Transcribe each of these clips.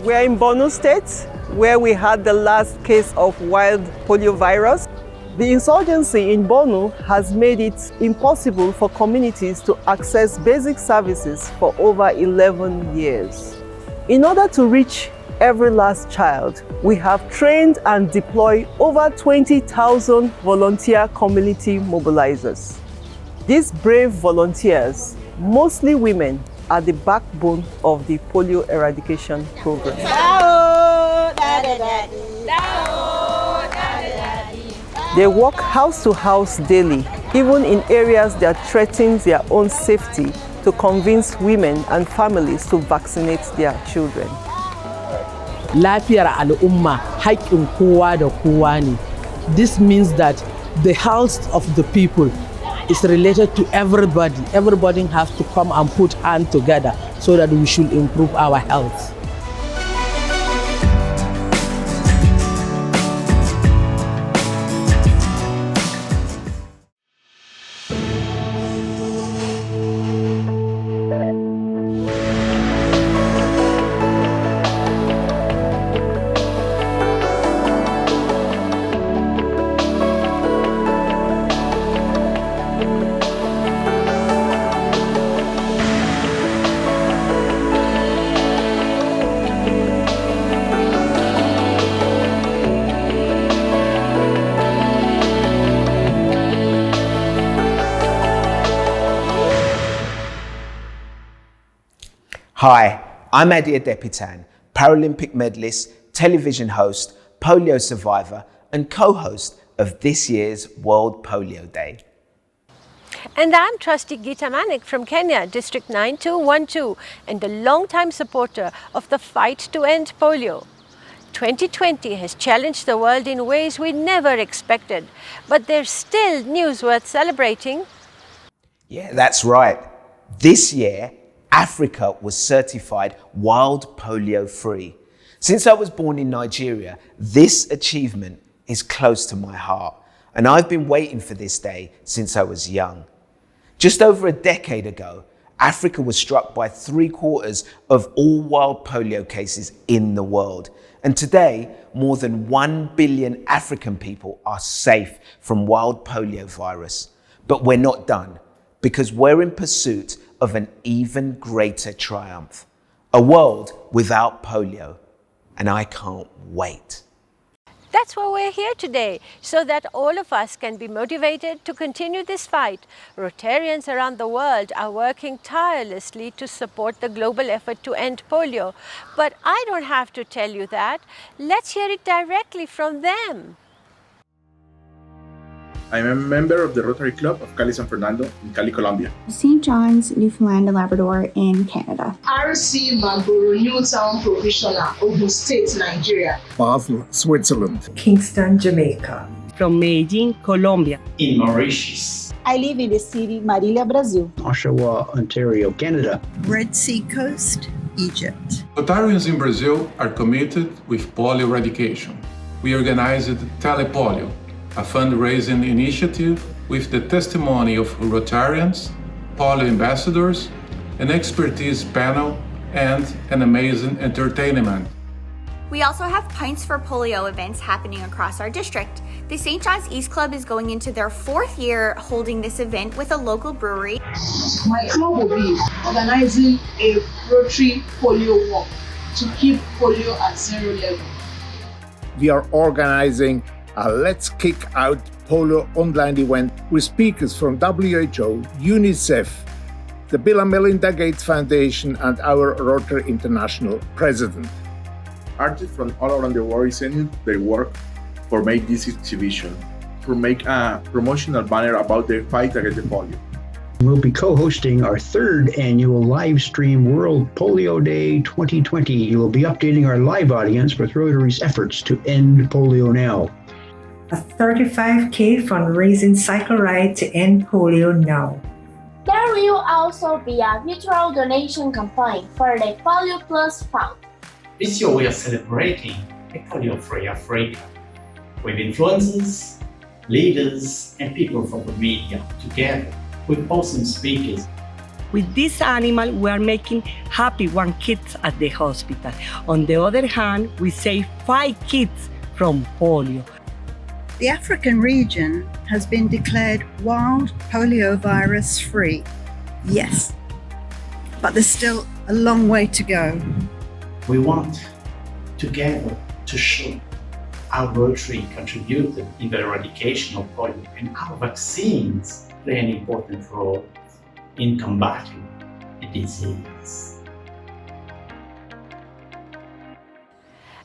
We're in Borno State, where we had the last case of wild polio virus. The insurgency in Borno has made it impossible for communities to access basic services for over 11 years. In order to reach every last child, we have trained and deployed over 20,000 volunteer community mobilizers. These brave volunteers, mostly women, are the backbone of the polio eradication program. They walk house to house daily, even in areas that threaten their own safety, to convince women and families to vaccinate their children. Lafiyar al'umma haƙƙin kowa da kowa ne. This means that the health of the people is related to everybody. Everybody has to come and put hands together so that we should improve our health. Hi, I'm Adia Depitan, Paralympic medalist, television host, polio survivor, and co-host of this year's World Polio Day. And I'm Trustee Geeta Manik from Kenya, District 9212, and a long-time supporter of the fight to end polio. 2020 has challenged the world in ways we never expected, but there's still news worth celebrating. Yeah, that's right. This year, Africa was certified wild polio free. Since I was born in Nigeria, this achievement is close to my heart, and I've been waiting for this day since I was young. Just over a decade ago, Africa was struck by 3/4 of all wild polio cases in the world. And today, more than 1 billion African people are safe from wild polio virus. But we're not done, because we're in pursuit of an even greater triumph, a world without polio, and I can't wait. That's why we're here today, so that all of us can be motivated to continue this fight. Rotarians around the world are working tirelessly to support the global effort to end polio. But I don't have to tell you that. Let's hear it directly from them. I'm a member of the Rotary Club of Cali San Fernando in Cali, Colombia. St. John's, Newfoundland and Labrador in Canada. RC Magboro Newtown Provisional, Ogun State, Nigeria. Basel, Switzerland. Kingston, Jamaica. From Medellin, Colombia. In Mauritius. I live in the city Marília, Brazil. Oshawa, Ontario, Canada. Red Sea Coast, Egypt. Rotarians in Brazil are committed with polio eradication. We organized Telepolio, a fundraising initiative with the testimony of Rotarians, polio ambassadors, an expertise panel, and an amazing entertainment. We also have Pints for Polio events happening across our district. The St. John's East Club is going into their 4th year holding this event with a local brewery. My club will be organizing a Rotary polio walk to keep polio at 0 level. We are organizing a Let's Kick Out Polio online event with speakers from WHO, UNICEF, the Bill and Melinda Gates Foundation, and our Rotary International president. Artists from all around the world sending their work for make this exhibition, to make a promotional banner about the fight against the polio. We'll be co-hosting our 3rd annual live stream World Polio Day 2020. You will be updating our live audience with Rotary's efforts to end polio now. A 35K fundraising cycle ride to end polio now. There will also be a virtual donation campaign for the Polio Plus Fund. This year we are celebrating a polio-free Africa with influencers, leaders, and people from the media together with awesome speakers. With this animal, we are making happy 1 kid at the hospital. On the other hand, we save 5 kids from polio. The African region has been declared wild poliovirus free. Yes, but there's still a long way to go. We want together to show how Rotary contributed in the eradication of polio and how vaccines play an important role in combating the disease.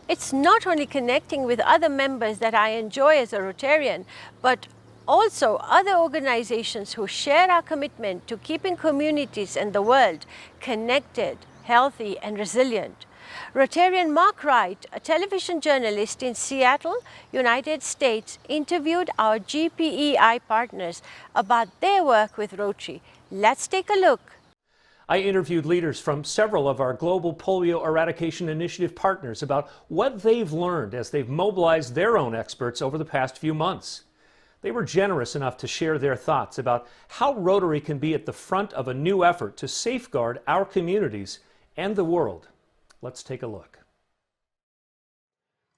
It's not only connecting with other members that I enjoy as a Rotarian, but also other organizations who share our commitment to keeping communities and the world connected, healthy, and resilient. Rotarian Mark Wright, a television journalist in Seattle, United States, interviewed our GPEI partners about their work with Rotary. Let's take a look. I interviewed leaders from several of our global polio eradication initiative partners about what they've learned as they've mobilized their own experts over the past few months. They were generous enough to share their thoughts about how Rotary can be at the front of a new effort to safeguard our communities and the world. Let's take a look.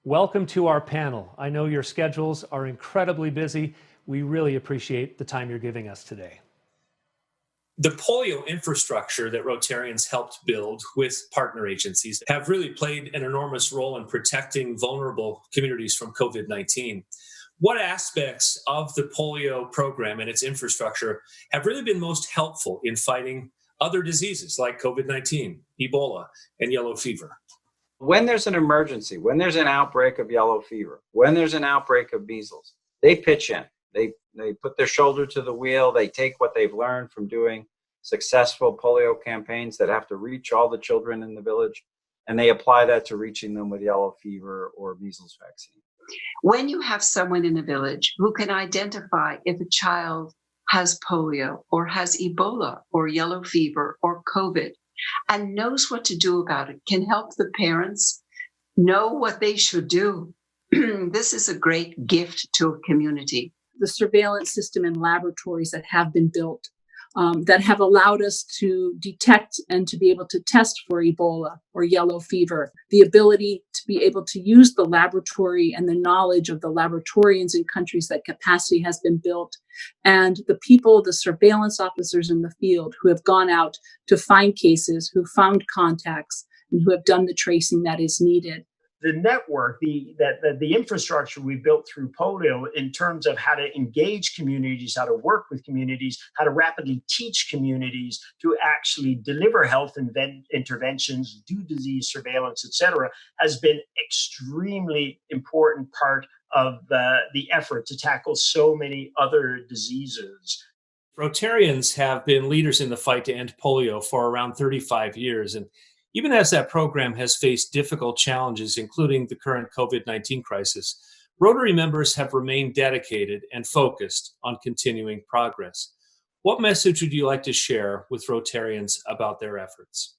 Welcome to our panel. I know your schedules are incredibly busy. We really appreciate the time you're giving us today. The polio infrastructure that Rotarians helped build with partner agencies have really played an enormous role in protecting vulnerable communities from COVID-19. What aspects of the polio program and its infrastructure have really been most helpful in fighting other diseases like COVID-19, Ebola, and yellow fever? When there's an emergency, when there's an outbreak of yellow fever, when there's an outbreak of measles, they pitch in. They put their shoulder to the wheel. They take what they've learned from doing successful polio campaigns that have to reach all the children in the village, and they apply that to reaching them with yellow fever or measles vaccine. When you have someone in a village who can identify if a child has polio or has Ebola or yellow fever or COVID and knows what to do about it, can help the parents know what they should do, this is a great gift to a community. The surveillance system and laboratories that have been built that have allowed us to detect and to be able to test for Ebola or yellow fever, the ability to be able to use the laboratory and the knowledge of the laboratorians in countries that capacity has been built, and the people, the surveillance officers in the field who have gone out to find cases, who found contacts, and who have done the tracing that is needed. The network, the infrastructure we built through polio in terms of how to engage communities, how to work with communities, how to rapidly teach communities to actually deliver health interventions, do disease surveillance, etc., has been extremely important part of the effort to tackle so many other diseases. Rotarians have been leaders in the fight to end polio for around 35 years. And even as that program has faced difficult challenges, including the current COVID-19 crisis, Rotary members have remained dedicated and focused on continuing progress. What message would you like to share with Rotarians about their efforts?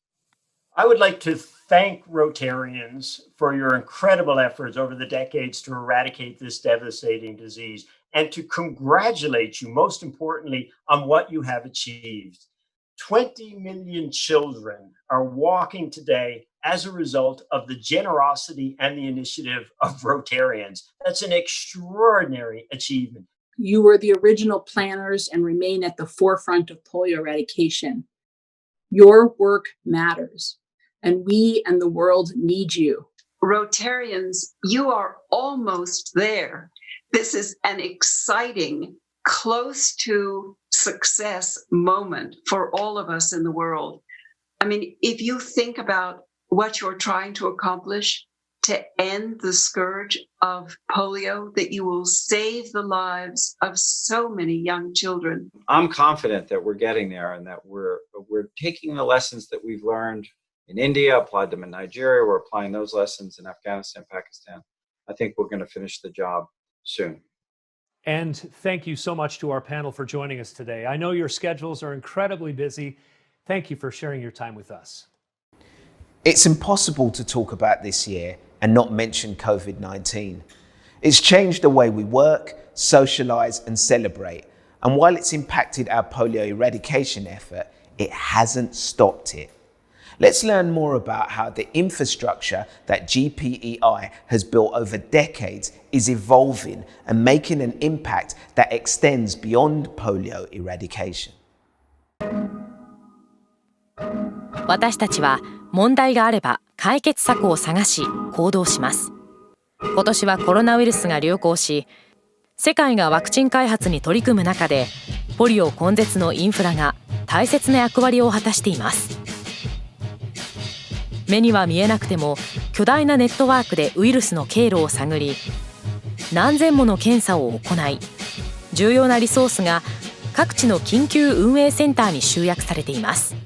I would like to thank Rotarians for your incredible efforts over the decades to eradicate this devastating disease, and to congratulate you, most importantly, on what you have achieved. 20 million children are walking today as a result of the generosity and the initiative of Rotarians. That's an extraordinary achievement. You were the original planners and remain at the forefront of polio eradication. Your work matters, and we and the world need you. Rotarians, you are almost there. This is an exciting, close to success moment for all of us in the world. I mean, if you think about what you're trying to accomplish, to end the scourge of polio, that you will save the lives of so many young children. I'm confident that we're getting there, and that we're taking the lessons that we've learned in India, applied them in Nigeria, we're applying those lessons in Afghanistan, Pakistan. I think we're going to finish the job soon. And thank you so much to our panel for joining us today. I know your schedules are incredibly busy. Thank you for sharing your time with us. It's impossible to talk about this year and not mention COVID-19. It's changed the way we work, socialize, and celebrate. And while it's impacted our polio eradication effort, it hasn't stopped it. Let's learn more about how the infrastructure that GPEI has built over decades is evolving and making an impact that extends beyond polio eradication. 私たちは問題があれば解決策を探し行動します。今年はコロナウイルスが流行し、世界がワクチン開発に取り組む中で、ポリオ根絶のインフラが大切な役割を果たしています。目には見えなくても巨大なネットワークでウイルスの経路を探り、何千もの検査を行い、重要なリソースが各地の緊急運営センターに集約されています。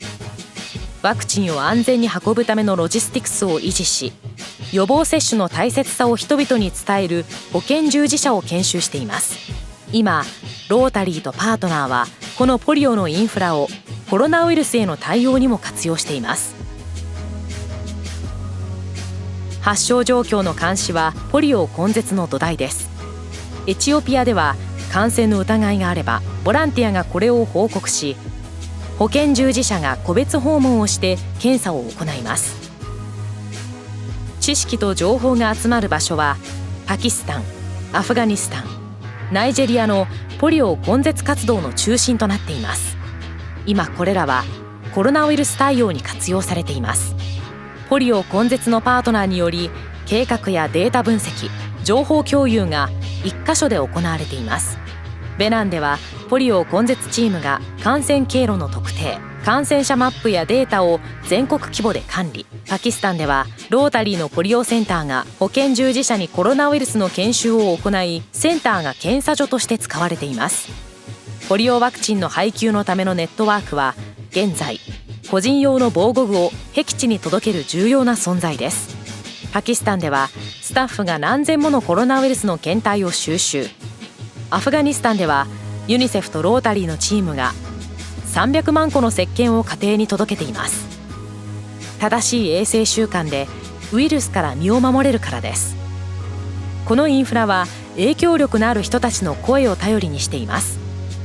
ワクチンを安全に運ぶためのロジスティクスを維持し、予防接種の大切さを人々に伝える保健従事者を研修しています。今、ロータリーとパートナーはこのポリオのインフラをコロナウイルスへの対応にも活用しています。発症状況の監視はポリオ根絶の土台です。エチオピアでは感染の疑いがあればボランティアがこれを報告し、保健従事者が個別訪問をして検査を行います。知識と情報が集まる場所はパキスタン、アフガニスタン、ナイジェリアのポリオ根絶活動の中心となっています。今これらはコロナウイルス対応に活用されています。ポリオ根絶のパートナーにより計画やデータ分析、情報共有が1カ所で行われています。ベナンではポリオ根絶チームが感染経路の特定、感染者マップやデータを全国規模で管理。パキスタンではロータリーのポリオセンターが保健従事者にコロナウイルスの研修を行い、センターが検査所として使われています。ポリオワクチンの配給のためのネットワークは現在個人用の防護具を僻地に届ける重要な存在です。パキスタンではスタッフが何千ものコロナウイルスの検体を収集。アフガニスタンではユニセフとロータリーのチームが300万個の石鹸を家庭に届けています。正しい衛生習慣でウイルスから身を守れるからです。このインフラは影響力のある人たちの声を頼りにしています。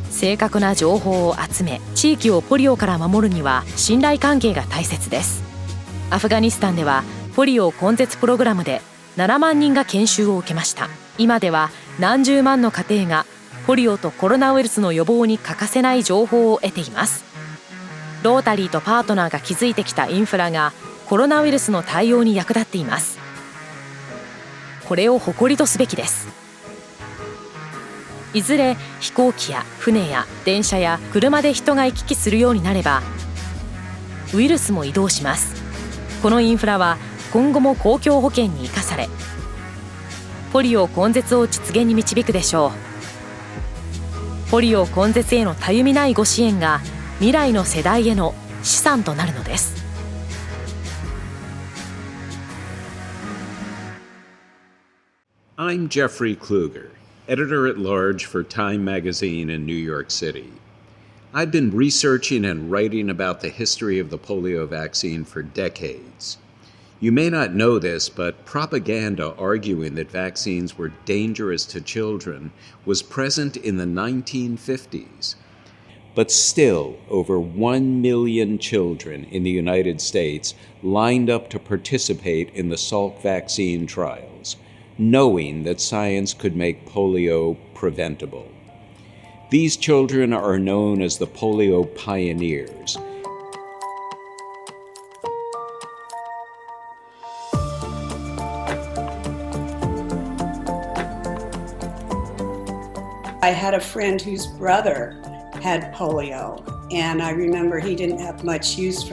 正確な情報を集め、地域をポリオから守るには信頼関係が大切です。アフガニスタンではポリオ根絶プログラムで7万人が研修を受けました。今では何十万の家庭がポリオとコロナウイルスの予防に欠かせない情報を得ています。ロータリーとパートナーが築いてきたインフラがコロナウイルスの対応に役立っています。これを誇りとすべきです。いずれ飛行機や船や電車や車で人が行き来するようになればウイルスも移動します。このインフラは今後も公共保険に生かされ、ポリオ根絶を実現に導くでしょう。ポリオ根絶へのたゆみないご支援が未来の世代への資産となるのです。I'm Jeffrey Kluger, editor-at-large for Time magazine in New York City. I've been researching and writing about the history of the polio vaccine for decades. You may not know this, but propaganda arguing that vaccines were dangerous to children was present in the 1950s. But still, over 1 million children in the United States lined up to participate in the Salk vaccine trials, knowing that science could make polio preventable. These children are known as the polio pioneers. I had a friend whose brother had polio, and I remember he didn't have much use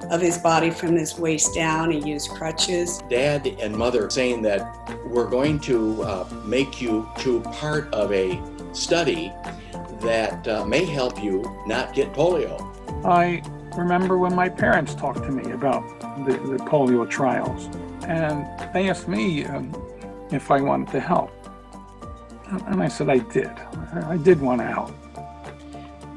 of his body from his waist down. He used crutches. Dad and mother saying that we're going to make you to part of a study that may help you not get polio. I remember when my parents talked to me about the polio trials, and they asked me if I wanted to help. And I said I did. I did want to help.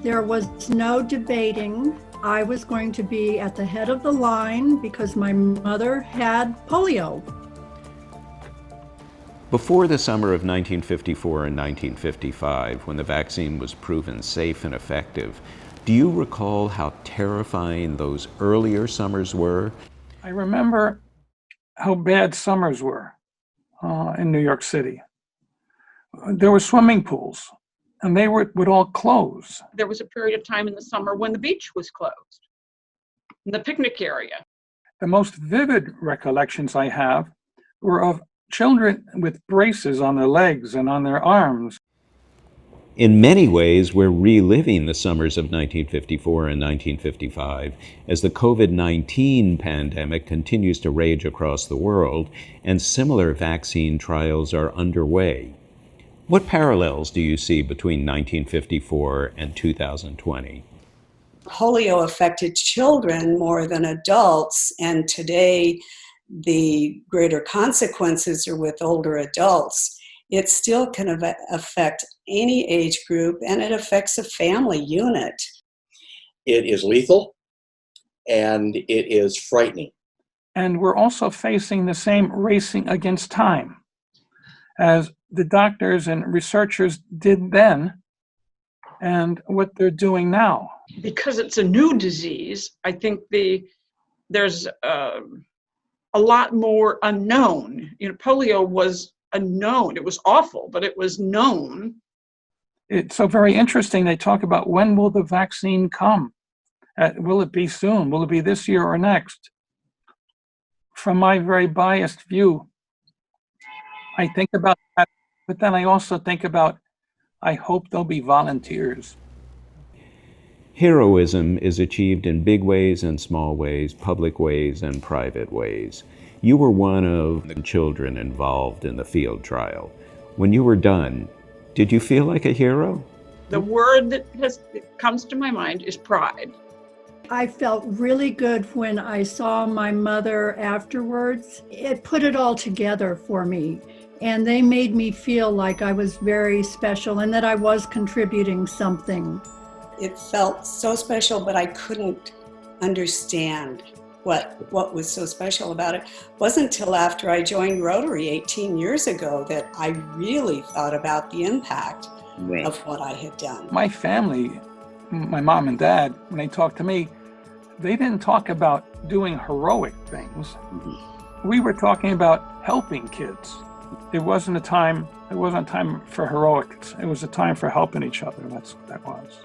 There was no debating. I was going to be at the head of the line because my mother had polio. Before the summer of 1954 and 1955, when the vaccine was proven safe and effective, Do you recall how terrifying those earlier summers were? I remember how bad summers were in New York City. There were swimming pools, and they would all close. There was a period of time in the summer when the beach was closed, in the picnic area. The most vivid recollections I have were of children with braces on their legs and on their arms. In many ways, we're reliving the summers of 1954 and 1955 as the COVID-19 pandemic continues to rage across the world and similar vaccine trials are underway. What parallels do you see between 1954 and 2020? Polio affected children more than adults, and today the greater consequences are with older adults. It still can affect any age group, and it affects a family unit. It is lethal, and it is frightening. And we're also facing the same racing against time as the doctors and researchers did then and what they're doing now. Because it's a new disease, I think there's a lot more unknown. Polio was unknown. It was awful, but it was known. It's so very interesting. They talk about when will the vaccine come? Will it be soon? Will it be this year or next? From my very biased view, I think about that, but then I also think about, I hope there'll be volunteers. Heroism is achieved in big ways and small ways, public ways and private ways. You were one of the children involved in the field trial. When you were done, did you feel like a hero? The word that comes to my mind is pride. I felt really good when I saw my mother afterwards. It put it all together for me, and they made me feel like I was very special and that I was contributing something. It felt so special, but I couldn't understand what was so special about it. It wasn't until after I joined Rotary 18 years ago that I really thought about the impact of what I had done. My family, my mom and dad, when they talked to me, they didn't talk about doing heroic things. We were talking about helping kids. It wasn't a time for heroics. It was a time for helping each other. That's what that was.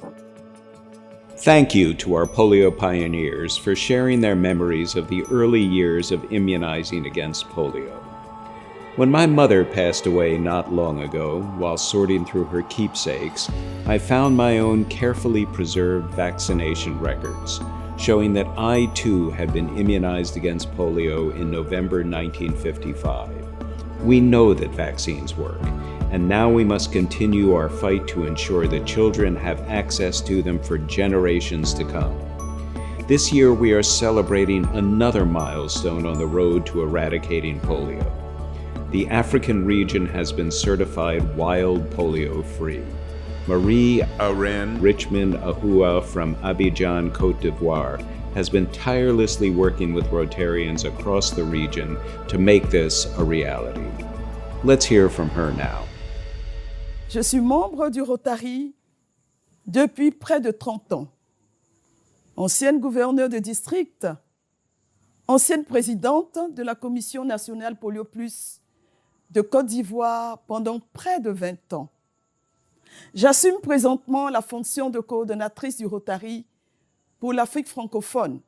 Thank you to our polio pioneers for sharing their memories of the early years of immunizing against polio. When my mother passed away not long ago, while sorting through her keepsakes, I found my own carefully preserved vaccination records, showing that I too had been immunized against polio in November 1955. We know that vaccines work, and now we must continue our fight to ensure that children have access to them for generations to come. This year we are celebrating another milestone on the road to eradicating polio. The African region has been certified wild polio-free. Marie Arène Richmond Ahua from Abidjan, Côte d'Ivoire, has been tirelessly working with Rotarians across the region to make this a reality. Let's hear from her now. Je suis membre du Rotary depuis près de 30 ans. Ancienne gouverneure de district, ancienne présidente de la Commission nationale Polio Plus de Côte d'Ivoire pendant près de 20 ans. J'assume présentement la fonction de coordonnatrice du Rotary pour l'Afrique francophone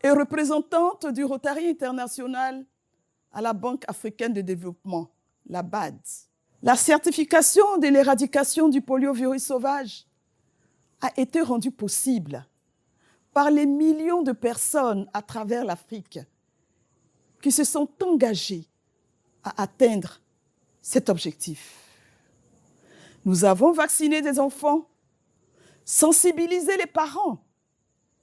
et représentante du Rotary international à la Banque africaine de développement, la BAD. La certification de l'éradication du poliovirus sauvage a été rendue possible par les millions de personnes à travers l'Afrique qui se sont engagées à atteindre cet objectif. Nous avons vacciné des enfants, sensibilisé les parents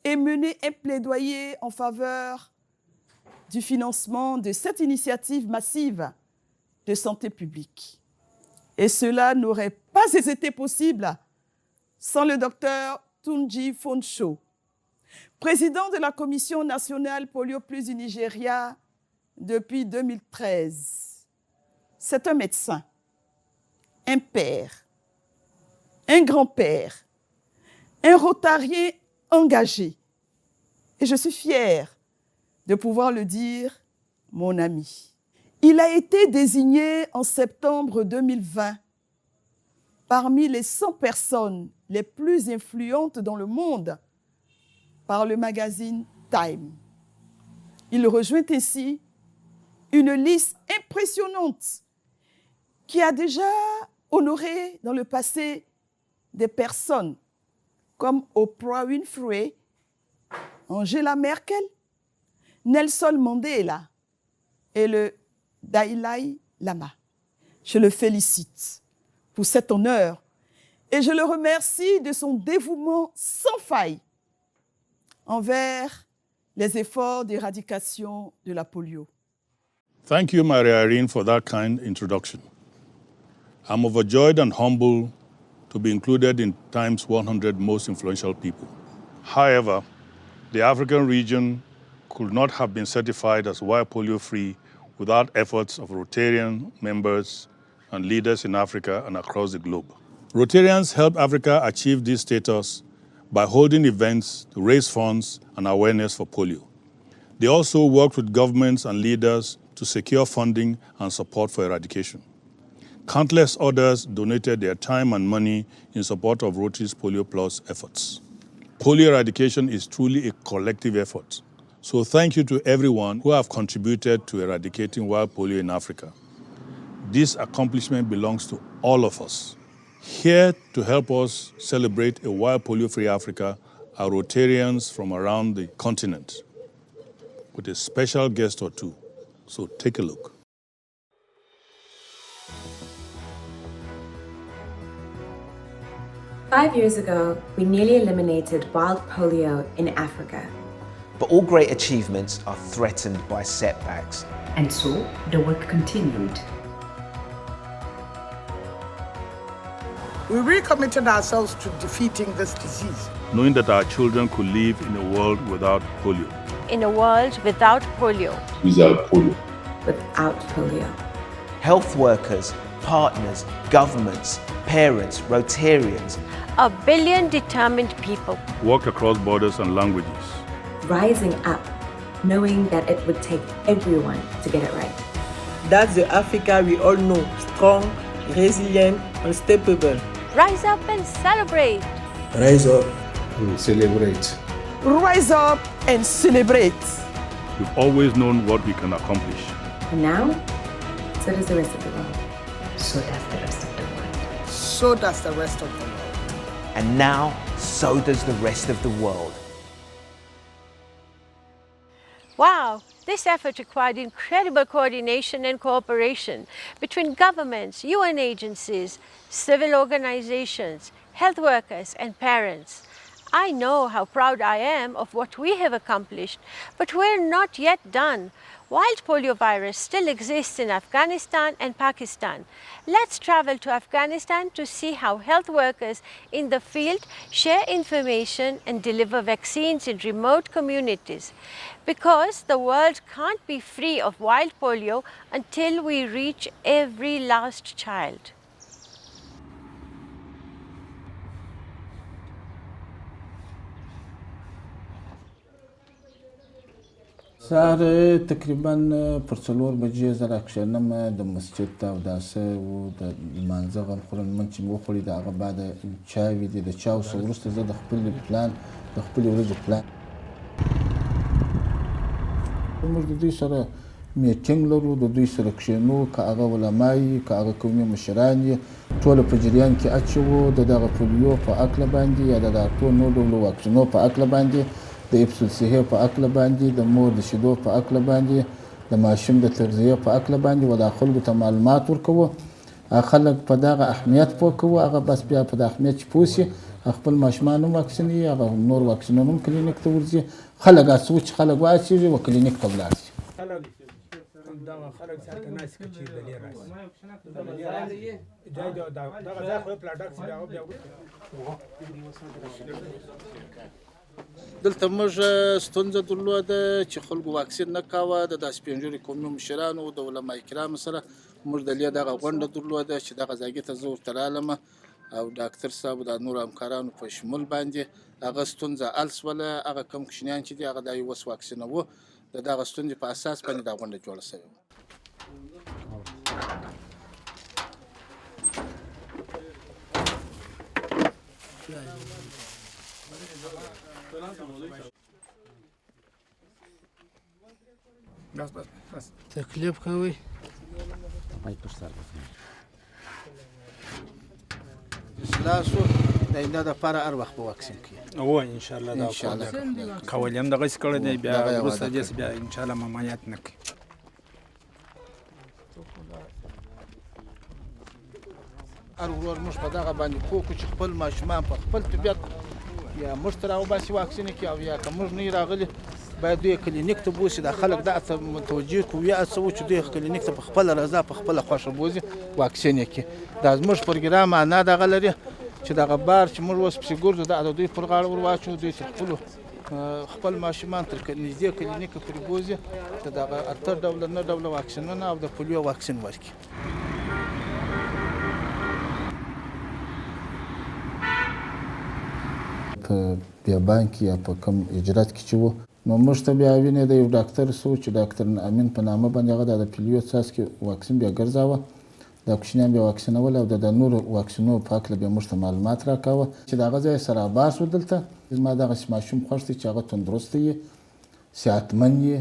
et mené un plaidoyer en faveur du financement de cette initiative massive de santé publique. Et cela n'aurait pas été possible sans le docteur Tunji Fonsho, président de la Commission nationale Polio Plus du Nigeria depuis 2013. C'est un médecin, un père, un grand-père, un rotarien engagé. Et je suis fière de pouvoir le dire, mon ami. Il a été désigné en septembre 2020 parmi les 100 personnes les plus influentes dans le monde par le magazine Time. Il rejoint ainsi une liste impressionnante qui a déjà honoré dans le passé des personnes comme Oprah Winfrey, Angela Merkel, Nelson Mandela et le Dalai Lama. Je le félicite pour cet honneur et je le remercie de son dévouement sans faille envers les efforts d'éradication de la polio. Thank you, Maria Irene, for that kind introduction. I'm overjoyed and humbled to be included in Time's 100 most influential people. However, the African region could not have been certified as wild polio-free without efforts of Rotarian members and leaders in Africa and across the globe. Rotarians help Africa achieve this status by holding events to raise funds and awareness for polio. They also worked with governments and leaders to secure funding and support for eradication. Countless others donated their time and money in support of Rotary's Polio Plus efforts. Polio eradication is truly a collective effort. So thank you to everyone who have contributed to eradicating wild polio in Africa. This accomplishment belongs to all of us. Here to help us celebrate a wild polio-free Africa are Rotarians from around the continent with a special guest or two. So take a look. Five years ago, we nearly eliminated wild polio in Africa. But all great achievements are threatened by setbacks. And so the work continued. We recommitted ourselves to defeating this disease, knowing that our children could live in a world without polio. In a world without polio. Without polio. Without polio. Health workers, partners, governments, parents, Rotarians. 1 billion determined people. Work across borders and languages. Rising up, knowing that it would take everyone to get it right. That's the Africa we all know, strong, resilient, unstoppable. Rise up and celebrate. Rise up and celebrate. Rise up and celebrate. We've always known what we can accomplish. And now, so does the rest of the world. So does the rest of the world. So does the rest of the world. And now, so does the rest of the world. Wow, this effort required incredible coordination and cooperation between governments, UN agencies, civil organizations, health workers, and parents. I know how proud I am of what we have accomplished, but we're not yet done. Wild polio virus still exists in Afghanistan and Pakistan. Let's travel to Afghanistan to see how health workers in the field share information and deliver vaccines in remote communities. Because the world can't be free of wild polio until we reach every last child. سهار تقریبا پر 4 بجې زه راکښېنم د مسجد ته اوداسه و د لمانځه غم خورم لمونځ چې مې وخوړی د هغه بعد چاوې دي د چاو څخه وروسته زه د خپلې ورځې پلان موږ د دوی سره میټینګ لرو د دوی سره کښېنو که هغه علما یي که هغه قومي مشران یي ټوله په جریان کې اچوو د دغه پولیو په هکله باندې یا د دغه ټول نور ډولو واکسینو په هکله باندې د اپسلسیه په هکله باندې د مور د شیدو په هکله باندې د ماشوم د تغذیې په هکله باندې و د خلکو ته معلومات ورکوو خلک په دغه اهمیت پوه کوو هغه بس بیا په د اهمیت چې پوه سي خپل ماشومان هم واکسینوي هغه نور واکسینونه هم کلینیک ته ورځي خلک هڅه وکړي چې خلک واچېږي و کلینیک ته ولاړ شي دلته موږ ستونزه درلوده چې خلکو واکسین نه کاوه د داسې پنځوري قومي مشرانو د علما کرامو سره موږ د دې دغه غونډه درلوده چې دغه ځای ته زه ورته رالم او ډاکټر صاحب د نور همکارانو په شمول باندې هغه ستونزه حل شوله. هغه کم کوچنیان چې دي هغه دا یو اوس واکسینوو، د دغه ستونزې په اساس باندې دا غونډه جوړه شوې وه. تکلیف کوي اصلاح شو د آینده دپاره هر وخت به واکسین کوي. او انشاءالله دا کول هم دغسې کړی دی، بیا وروسته دې بیا انشاءالله ممانعت نه کوي. هر ورور موږ په دغه باندې پوه کړو چې خپل ماشومان په خپل طبیعت یا موږ ته راوباسي واکسین کړي، او یا که موږ نه راغلي باید دوی کلینیک ته بوسي. دا خلک دغه ته متوجه کړو، وهڅوو چې دوی کلینیک ته په خپله رضا په خپله خوښه بوځي واکسین یې کړي. دا زموږ پروګرام معنا دغه لري چې دغه بار چې موږ اوس پسې ګرځو دا د دوی پر غاړه ور واچوو، دوی تر خپل ماشومان تر نږدې کلینیکه پورې بوځي، د دغه 8 ډوله 9 ډوله واکسینونه او د پولیو واکسین ورکړي. په بیابان کې یا په کوم اجرات کې چې وو، نو موږ ته بیا وینې د یو ډاکټر سو چې ډاکټر امین په نامه باندې هغه د پولیو څاڅکي واکسین بیا ګرځاوه، دا کوچنیان بیا واکسینول او د نورو واکسینو په هکله بیا موږ ته معلومات راکاوه چې د هغه ځای سره عباس و. دلته زما دغسې ماشوم خوښ دی چې هغه تندرسته یي، صحتمند یي،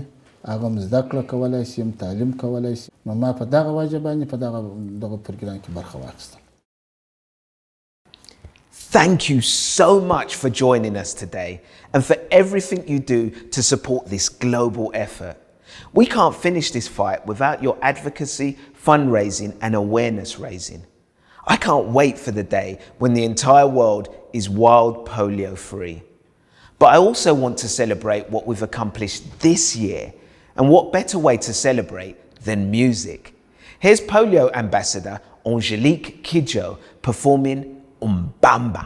هغه هم زده کړه کولی شي، هم تعلیم کولی شي. نو ما په دغه وجه باندې په دغه پروګرام کې برخه واخیسته. Thank you so much for joining us today and for everything you do to support this global effort. We can't finish this fight without your advocacy, fundraising and awareness raising. I can't wait for the day when the entire world is wild polio free. But I also want to celebrate what we've accomplished this year, and what better way to celebrate than music. Here's polio ambassador Angelique Kidjo performing Umbamba.